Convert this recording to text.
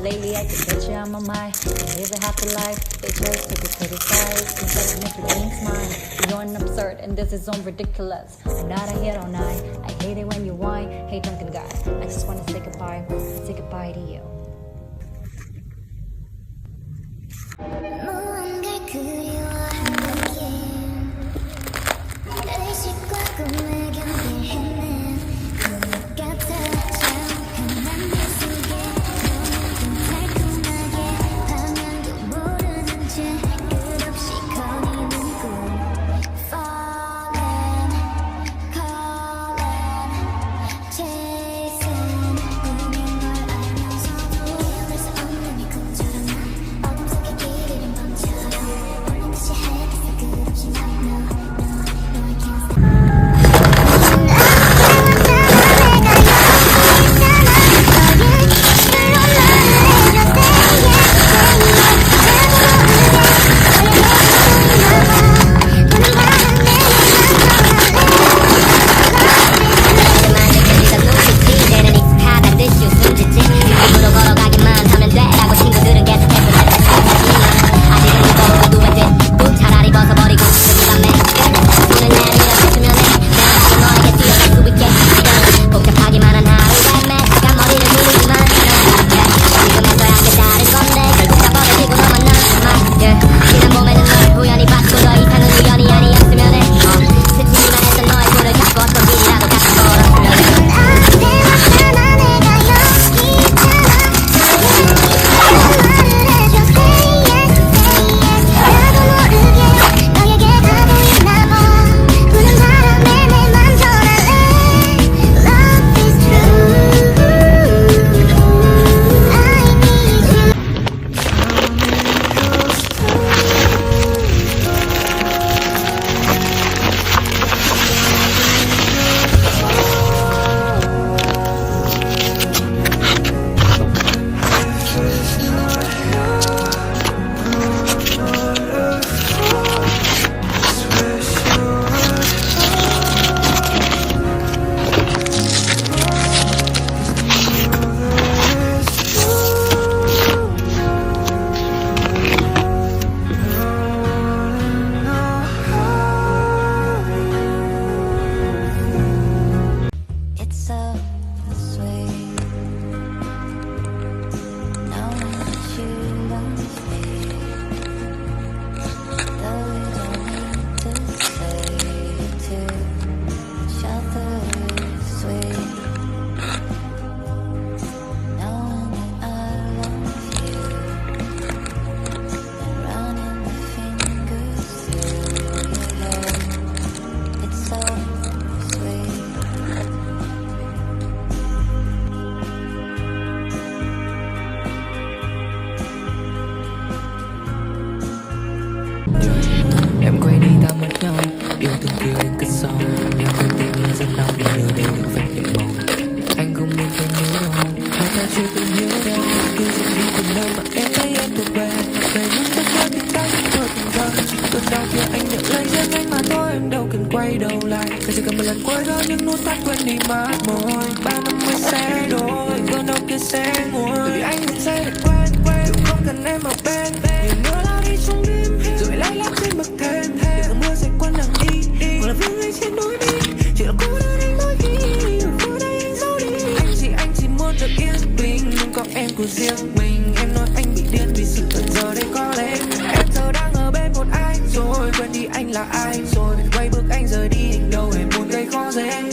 lately I can get you on my mind. I live a happy life, they chose to be criticized instead of making things mine. You're an absurd and this is so ridiculous. I'm not a hit all night, I hate it when you whine. Hey drunken guy, I just wanna say goodbye to you. 무언가 그리워하는 길 의식과 꿈을 경계해낸 것 같아. 잠깐만 내 속에 너무 달콤하게 방향도 모르는 채 끝없이 거리는 꿈. Falling, calling, chasing 꿈인 걸 알면서도 헤어날 수 없는 이 꿈처럼 난 어둠 속에 길 잃은 밤처럼 보는 듯이 하얗게 끝없이 no, no, no, no, I can't stop. It's so sweet knowing that you love me, though you don't need to say it to each other. It's sweet knowing that I love you and running my fingers through your hair. It's so sweet. Em quay đi ta mất nhau, yêu thương kia đến cất sâu. Em không tin là rất đau, để nhớ đến những vết nhẹ màu. Anh không nên phải nhớ đâu, hai ta chưa từng hiểu đâu. Cứ dừng đi từng nơi mà em thấy em thuộc về. Về những giấc mơ tình ta không vừa từng giờ. Chỉ cơn đau kia anh nhận lấy riêng anh mà thôi. Em đâu cần quay đầu lại. Phải chỉ cần một lần quay ra những nút thắt quên đi mất môi. 3 năm mới sẽ đổi, cơn đau kia sẽ nguôi. Vì anh vẫn sẽ được quên, dù không cần em ở bên. Nhiều nữa lao đi trong đêm, rồi lay lắm trên bậc thềm. Để cơn mưa sẽ qua nắng đi, còn là vương ngay trên núi đi. Chỉ là cô đơn anh mỗi khi ở khu đây anh giấu đi. Anh chỉ muốn được yên bình, nhưng có em của riêng mình. Em nói anh bị điên vì sự thật giờ đây có lẽ em giờ đang ở bên một ai rồi. Quên đi anh là ai rồi, quay bước anh rời đi, anh đâu hề muốn gây khó dễ.